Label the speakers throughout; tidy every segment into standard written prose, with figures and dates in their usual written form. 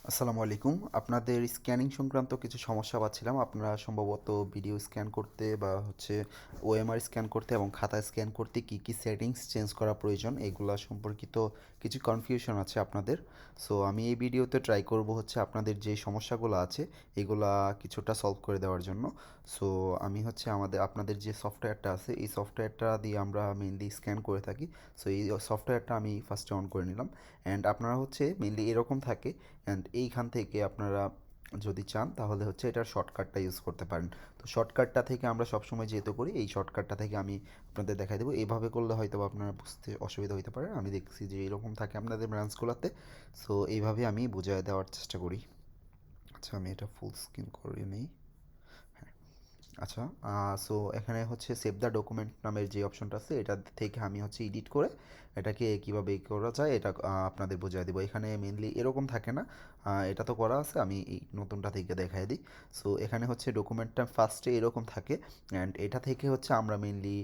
Speaker 1: আসসালামু আলাইকুম। আপনাদের স্ক্যানিং সংক্রান্ত কিছু সমস্যা পাচ্ছিলাম। আপনারা সম্ভবত ভিডিও স্ক্যান করতে বা ওএমআর স্ক্যান করতে এবং খাতা স্ক্যান করতে কী সেটিংস চেঞ্জ করা প্রয়োজন এগুলা সম্পর্কিত কিছু কনফিউশন আছে আপনাদের। সো আমি এই ভিডিওতে ট্রাই করব আপনাদের যে সমস্যাগুলো আছে এগুলা কিছুটা সলভ করে দেওয়ার জন্য। সো আমি আপনাদের যে সফটওয়্যারটা আছে এই সফটওয়্যারটা দিয়ে আমরা মেইনলি স্ক্যান করে থাকি। সো এই সফটওয়্যারটা আমি ফার্স্টে অন করে নিলাম। অ্যান্ড আপনারা মেইনলি এরকম থাকে। অ্যান্ড এইখান থেকে আপনারা যদি চান তাহলে এটার শর্টকাটটা ইউজ করতে পারেন। তো শর্টকাটটা থেকে আমরা সবসময় যেহেতু করি এই শর্টকাটটা থেকে আমি আপনাদের দেখাই দেবো। এইভাবে করলে হয়তো বা আপনারা বুঝতে অসুবিধা হতে পারে। আমি দেখছি যে এরকম থাকে আপনাদের ব্রাঞ্চগুলোতে। সো এইভাবে আমি বুঝিয়ে দেওয়ার চেষ্টা করি। আচ্ছা, আমি এটা ফুল স্ক্রিন করে নিই। আচ্ছা, সো এখানে সেভ দ্য ডকুমেন্ট নামের যে অপশনটা আছে এটা থেকে আমি এডিট করে এটাকে কীভাবে করা যায় এটা আপনাদের বোঝায় দেবো। এখানে মেনলি এরকম থাকে না। এটা তো করা আছে, আমি এই নতুনটা থেকে দেখাই দিই। সো এখানে ডকুমেন্টটা ফার্স্টে এরকম থাকে। অ্যান্ড এটা থেকে আমরা মেনলি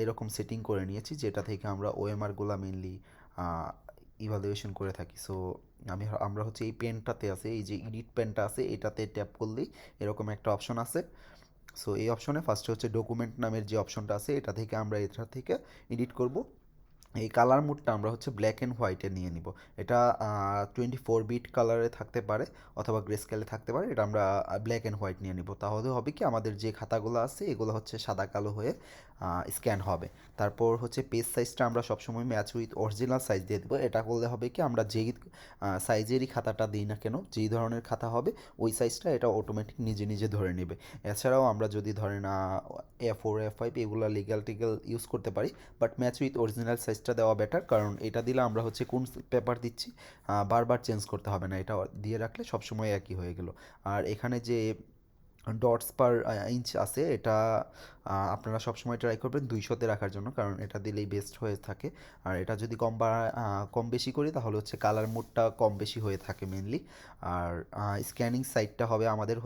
Speaker 1: এরকম সেটিং করে নিয়েছি যেটা থেকে আমরা ওএমআরগুলো মেনলি ইভালুয়েশন করে থাকি। সো আমরা এই পেনটাতে আছে, এই যে এডিট পেনটা আছে এটাতে ট্যাপ করলেই এরকম একটা অপশন আছে। সো এই অপশনে ফার্স্টে ডকুমেন্ট নামের যে অপশনটা আছে এটা থেকে আমরা এটা থেকে এডিট করব। এই কালার মোডটা আমরা ব্ল্যাক অ্যান্ড হোয়াইটে নিয়ে নিব। এটা 24 বিট কালারে থাকতে পারে অথবা গ্রে স্কেলে থাকতে পারে। এটা আমরা ব্ল্যাক অ্যান্ড হোয়াইট নিয়ে নিব। তাহলে হবে কি আমাদের যে খাতাগুলো আছে এগুলো সাদা কালো হয়ে স্ক্যান হবে। তারপর পেজ সাইজটা আমরা সবসময় ম্যাচ উইথ অরিজিনাল সাইজ দিয়ে দেবো। এটা করলে হবে কি আমরা যেই সাইজেরই খাতাটা দিই না কেন, যেই ধরনের খাতা হবে ওই সাইজটা এটা অটোমেটিক নিজে নিজে ধরে নেবে। এছাড়াও আমরা যদি ধরেন A4 A5 এগুলো লিগ্যাল টিগ্যাল ইউজ করতে পারি। বাট ম্যাচ উইথ অরিজিনাল সাইজটা দেওয়া বেটার, কারণ এটা দিলে আমরা কোন পেপার দিচ্ছি বারবার চেঞ্জ করতে হবে না। এটা দিয়ে রাখলে সবসময় একই হয়ে গেল। আর এখানে যে ডটস পার ইঞ্চ আছে এটা আপনারা সবসময় ট্রাই করবেন 200-তে রাখার জন্য, কারণ এটা দিলেই বেস্ট হয়ে থাকে। আর এটা যদি কম বেশি করি তাহলে কালার মোডটা কম বেশি হয়ে থাকে মেনলি। আর স্ক্যানিং সাইটটা হবে আমাদের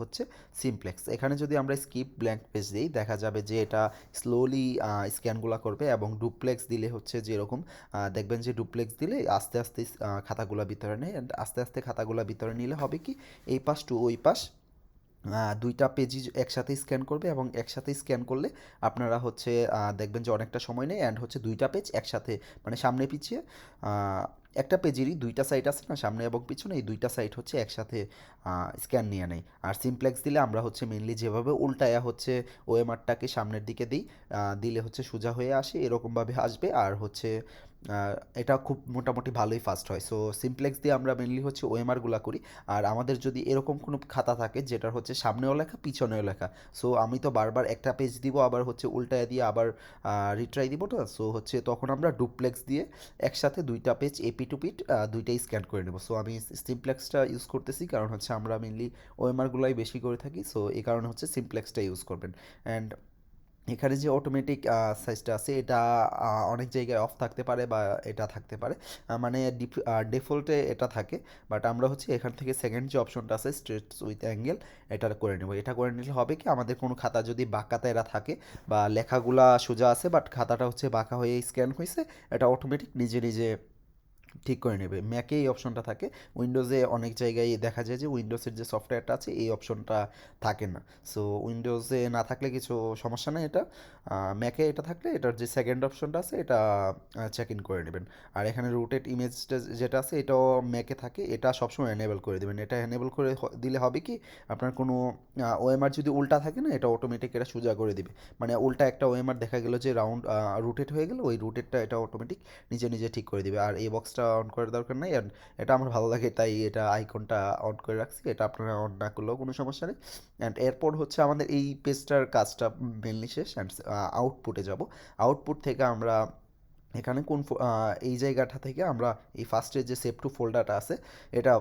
Speaker 1: সিমপ্লেক্স। এখানে যদি আমরা স্কিপ ব্ল্যাঙ্ক পেজ দিই দেখা যাবে যে এটা স্লোলি স্ক্যানগুলো করবে, এবং ডুপ্লেক্স দিলে যেরকম দেখবেন যে ডুপ্লেক্স দিলে আস্তে আস্তে খাতাগুলো ভিতরে নেয়। অ্যান্ড আস্তে আস্তে খাতাগুলো ভিতরে নিলে হবে কি এই পাশ টু ওই পাশ দুইটা পেজই একসাথে স্ক্যান করবে, এবং একসাথে স্ক্যান করলে আপনারা দেখবেন যে অনেকটা সময় নেয়। অ্যান্ড দুইটা পেজ একসাথে মানে সামনে পিছিয়ে একটা পেজেরই দুইটা সাইড আছে না, সামনে এবং পিছনে, এই দুইটা সাইড একসাথে স্ক্যান নিয়ে নেয়। আর সিমপ্লেক্স দিলে আমরা মেনলি যেভাবে উল্টায়া ওএমআরটাকে সামনের দিকে দিই, দিলে সোজা হয়ে আসে, এরকমভাবে আসবে। আর এটা খুব মোটামুটি ভালোই ফাস্ট হয়। সো সিমপ্লেক্স দিয়ে আমরা মেনলি ওএমআরগুলো করি। আর আমাদের যদি এরকম কোনো খাতা থাকে যেটার সামনেও লেখা পিছনেও লেখা, সো আমি তো বারবার একটা পেজ দিব আবার উল্টায় দিয়ে আবার রিট্রাই দিব না। সো তখন আমরা ডুপ্লেক্স দিয়ে একসাথে দুইটা পেজ এপি টু পিট দুইটাই স্ক্যান করে নেব। সো আমি সিমপ্লেক্সটা ইউজ করতেছি, কারণ আমরা মেনলি ওএমআরগুলাই বেশি করে থাকি। সো এই কারণে সিমপ্লেক্সটা ইউজ করবেন। অ্যান্ড এখানে যে অটোমেটিক সাইজটা আছে এটা অনেক জায়গায় অফ থাকতে পারে বা এটা থাকতে পারে, মানে ডিফল্টে এটা থাকে। বাট আমরা এখান থেকে সেকেন্ড যে অপশনটা আছে স্ট্রেট উইথ অ্যাঙ্গেল, এটা করে নেব। এটা করে নিলে হবে কি আমাদের কোনো খাতা যদি বাঁকাতে এরা থাকে বা লেখাগুলা সোজা আছে বাট খাতাটা বাঁকা হয়ে স্ক্যান হয়েছে, এটা অটোমেটিক নিজে নিজে ঠিক করে নেবে। ম্যাকে এই অপশনটা থাকে, উইন্ডোজে অনেক জায়গায় দেখা যায় যে উইন্ডোজের যে সফটওয়্যারটা আছে এই অপশনটা থাকে না। সো উইন্ডোজে না থাকলে কিছু সমস্যা নেই, এটা ম্যাকে এটা থাকলে এটার যে সেকেন্ড অপশনটা আছে এটা চেক ইন করে নেবেন। আর এখানে রুটেড ইমেজটা যেটা আছে এটাও ম্যাকে থাকে, এটা সবসময় এনেবল করে দেবেন। এটা এনেবল করে দিলে হবে কি আপনার কোনো ওএমআর যদি উল্টা থাকে না, এটা অটোমেটিক এটা সোজা করে দিবে। মানে উল্টা একটা ওএমআর দেখা গেল যে রাউন্ড রুটেড হয়ে গেল, ওই রুটেডটা এটা অটোমেটিক নিজে নিজে ঠিক করে দিবে। আর এই বক্সটা অন করার দরকার নেই। আর এটা আমার ভালো লাগে তাই এটা আইকনটা অন করে রাখছি, এটা আপনারা অন না করলেও কোনো সমস্যা নেই। অ্যান্ড এরপর আমাদের এই পেজটার কাজটা মেনলি শেষ। অ্যান্ড আউটপুটে যাব। আউটপুট থেকে আমরা এখানে এই জায়গাটা থেকে আমরা এই ফার্স্টের যে সেভ টু ফোল্ডারটা আছে এটা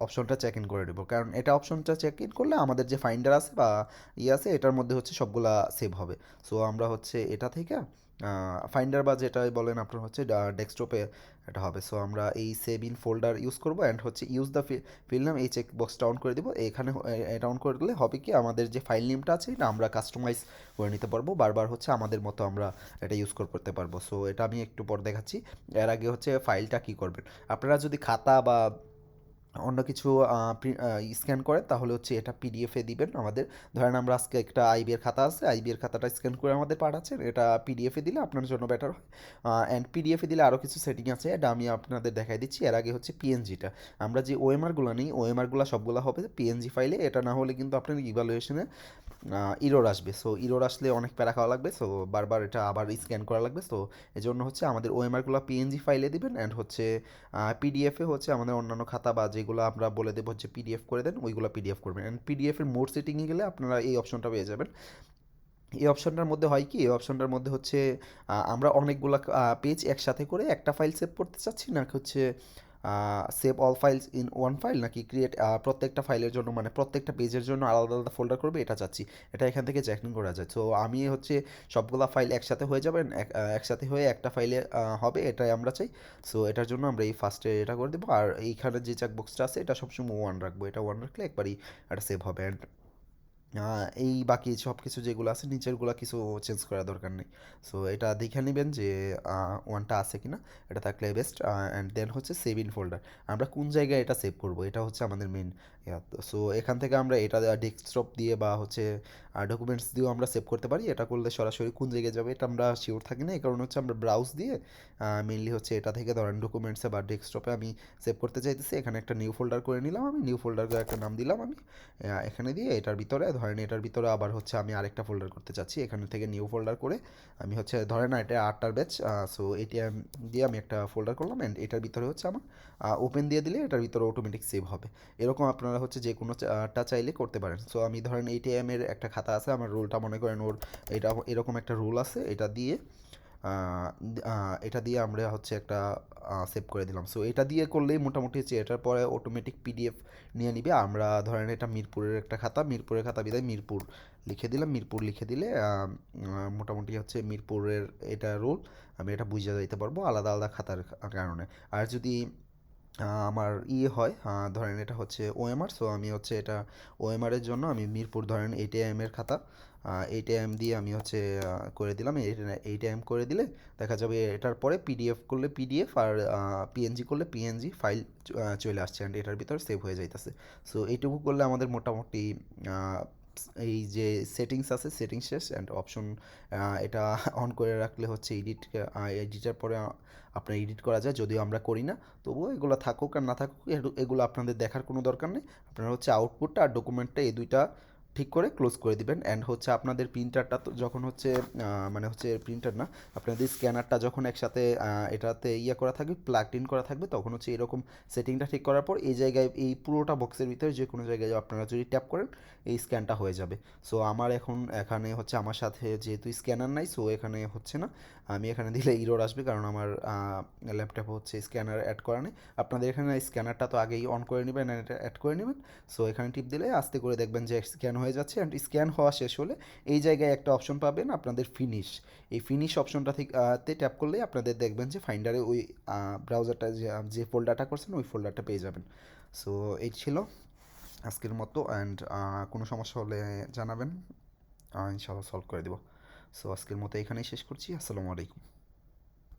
Speaker 1: অপশনটা চেক ইন করে নেব, কারণ এটা অপশনটা চেক ইন করলে আমাদের যে ফাইন্ডার আছে বা আছে এটার মধ্যে সবগুলা সেভ হবে। সো আমরা এটা থেকে ফাইন্ডার বা যেটাই বলেন আপনার ডেস্কটপে এটা হবে। সো আমরা এই সেভ ইন ফোল্ডার ইউজ করবো। অ্যান্ড ইউজ দ্য ফিল নাম এই চেক বক্সটা অন করে দিব। এখানে এটা অন করে দিলে হবে কি আমাদের যে ফাইল নেমটা আছে এটা আমরা কাস্টমাইজ করে নিতে পারবো, বারবার আমাদের মতো আমরা এটা ইউজ করতে পারবো। সো এটা আমি একটু পর দেখাচ্ছি। এর আগে ফাইলটা কি করবেন আপনারা, যদি খাতা বা অন্য কিছু স্ক্যান করেন তাহলে হচ্ছে এটা পিডিএফে দিবেন আমাদের। ধরেন আমরা আজকে একটা আইবি এর খাতা আছে, আইবি এর খাতাটা স্ক্যান করে আমাদের পাঠাচ্ছেন, এটা পিডিএফে দিলে আপনার জন্য বেটার হয়। অ্যান্ড পিডিএফে দিলে আরও কিছু সেটিং আছে, এটা আমি আপনাদের দেখাই দিচ্ছি। এর আগে হচ্ছে পিএনজিটা, আমরা যে ওএমআরগুলো নিই ওএমআরগুলো সবগুলো হবে পিএনজি ফাইলে, এটা না হলে কিন্তু আপনার ইভ্যালুয়েশনে ইরোর আসবে। সো ইরোর আসলে অনেক প্যারা খাওয়া লাগবে, সো বারবার এটা আবার স্ক্যান করা লাগবে। সো এজন্য হচ্ছে আমাদের ওএমআরগুলো পিএনজি ফাইলে দিবেন, অ্যান্ড হচ্ছে পিডিএফে হচ্ছে আমাদের অন্যান্য খাতা বা যেগুলো আমরা বলে দেবো হচ্ছে পিডিএফ করে দেন, ওইগুলো পিডিএফ করবেন। অ্যান্ড পিডিএফের মোড সেটিংয়ে গেলে আপনারা এই অপশনটা পেয়ে যাবেন। এই অপশনটার মধ্যে হয় কি, এই অপশনটার মধ্যে হচ্ছে আমরা অনেকগুলো পেজ একসাথে করে একটা ফাইল সেভ করতে চাচ্ছি, না হচ্ছে save all files in one file, নাকি ক্রিয়েট প্রত্যেকটা ফাইলের জন্য মানে প্রত্যেকটা পেজের জন্য আলাদা আলাদা ফোল্ডার করবে এটা চাচ্ছি। এটা এখান থেকে চ্যাকিং করা যায়। তো আমি হচ্ছে সবগুলা ফাইল একসাথে হয়ে যাবেন, একসাথে হয়ে একটা ফাইলে হবে, এটাই আমরা চাই। সো এটার জন্য আমরা এই ফার্স্টে এটা করে দেবো, আর এইখানে যে চেকবক্সটা আছে এটা সবসময় ওয়ান রাখবো, এটা ওয়ান রাখলে একবারই এটা সেভ হবে। অ্যান্ড এই বাকি সব কিছু যেগুলো আছে নিচেরগুলো কিছু চেঞ্জ করার দরকার নেই। সো এটা দেখে নেবেন যে ওয়ানটা আছে কিনা, এটা থাকলে বেস্ট। অ্যান্ড দেন হচ্ছে সেভ ইন ফোল্ডার, আমরা কোন জায়গায় এটা সেভ করব এটা হচ্ছে আমাদের মেন। সো এখান থেকে আমরা এটা ডেস্কটপ দিয়ে বা হচ্ছে ডকুমেন্টস দিয়েও আমরা সেভ করতে পারি। এটা করলে সরাসরি কোন জায়গায় যাবে এটা আমরা শিওর থাকি না, এই কারণে হচ্ছে আমরা ব্রাউজ দিয়ে মেনলি হচ্ছে এটা থেকে ধরেন ডকুমেন্টসে বা ডেস্কটপে আমি সেভ করতে চাইতেছি, এখানে একটা নিউ ফোল্ডার করে নিলাম, আমি নিউ ফোল্ডার করে একটা নাম দিলাম আমি এখানে দিয়ে, এটার ভিতরে ধরেন এটার ভিতরে আবার হচ্ছে আমি আরেকটা ফোল্ডার করতে চাচ্ছি, এখানে থেকে নিউ ফোল্ডার করে আমি হচ্ছে ধরেন না এটা 8টার ব্যাচ। সো এটিএম দিয়ে আমি একটা ফোল্ডার করলাম, অ্যান্ড এটার ভিতরে হচ্ছে আমার ওপেন দিয়ে দিলে এটার ভিতরে অটোমেটিক সেভ হবে। এরকম আপনারা হচ্ছে যে কোনো টা চাইলে করতে পারেন। সো আমি ধরেন এটিএম এর একটা খাতা আছে, আমার রোলটা মনে করেন ওর এটা এরকম একটা রুল আছে, এটা দিয়ে এটা দিয়ে আমরা হচ্ছে একটা সেভ করে দিলাম। সো এটা দিয়ে করলেই মোটামুটি হচ্ছে এটার পরে অটোমেটিক পিডিএফ নিয়ে নিবে। আমরা ধরেন এটা মিরপুরের একটা খাতা, মিরপুরের খাতা বিদায় মিরপুর লিখে দিলাম, মিরপুর লিখে দিলে মোটামুটি হচ্ছে মিরপুরের এটা রোল আমি এটা বুঝে যাইতে পারবো আলাদা আলাদা খাতার কারণে। আর যদি আমার ইয়ে হয় ধরেন এটা হচ্ছে ওএমআর, সো আমি হচ্ছে এটা ওএমআর এর জন্য আমি মিরপুর ধরেন এইটএম এর খাতা, এইটএম দিয়ে আমি হচ্ছে করে দিলাম, এইটএম করে দিলে দেখা যাবে এটার পরে পিডিএফ করলে পিডিএফ আর পিএনজি করলে পিএনজি ফাইল চলে আসছে, অ্যান্ড এটার ভিতরে সেভ হয়ে যাইতেছে। সো এইটুকু করলে আমাদের মোটামুটি আহ, এই যে সেটিংস আছে সেটিংস শেষ। অ্যান্ড অপশন এটা অন করে রাখলে হচ্ছে এডিটের পরে আপনার এডিট করা যায়, যদিও আমরা করি না। তবুও এগুলো থাকুক আর না থাকুক এগুলো আপনাদের দেখার কোনো দরকার নেই। আপনারা হচ্ছে আউটপুটটা আর ডকুমেন্টটা এই দুইটা ঠিক করে ক্লোজ করে দিবেন। অ্যান্ড হচ্ছে আপনাদের প্রিন্টারটা তো যখন হচ্ছে মানে হচ্ছে প্রিন্টার না, আপনাদের স্ক্যানারটা যখন একসাথে এটাতে ইয়ে করা থাকবে প্লাগড ইন করা থাকবে, তখন হচ্ছে এরকম সেটিংটা ঠিক করার পর এই জায়গায় এই পুরোটা বক্সের ভিতরে যে কোনো জায়গায় আপনারা যদি ট্যাপ করেন এই স্ক্যানটা হয়ে যাবে। সো আমার এখন এখানে হচ্ছে আমার সাথে যেহেতু স্ক্যানার নাই, সো এখানে হচ্ছে না, আমি এখানে দিলে ইরোর আসবে কারণ আমার ল্যাপটপে হচ্ছে স্ক্যানার অ্যাড করা নেই। আপনাদের এখানে স্ক্যানারটা তো আগেই অন করে নেবেন, এটা অ্যাড করে নেবেন। সো এখানে টিপ দিলে আস্তে করে দেখবেন যে স্ক্যান হয়ে যাচ্ছে। অ্যান্ড স্ক্যান হওয়া শেষ হলে এই জায়গায় একটা অপশন পাবেন আপনাদের ফিনিশ, এই ফিনিশ অপশনটা থেকে ট্যাপ করলেই আপনাদের দেখবেন যে ফাইন্ডারে ওই ব্রাউজারটা যে ফোল্ডারটা করছেন ওই ফোল্ডারটা পেয়ে যাবেন। সো এই ছিল আজকের মতো। অ্যান্ড কোনো সমস্যা হলে জানাবেন, ইনশাআল্লাহ সলভ করে দেবো। সো আজকের মতো এখানেই শেষ করছি। আসসালামু আলাইকুম।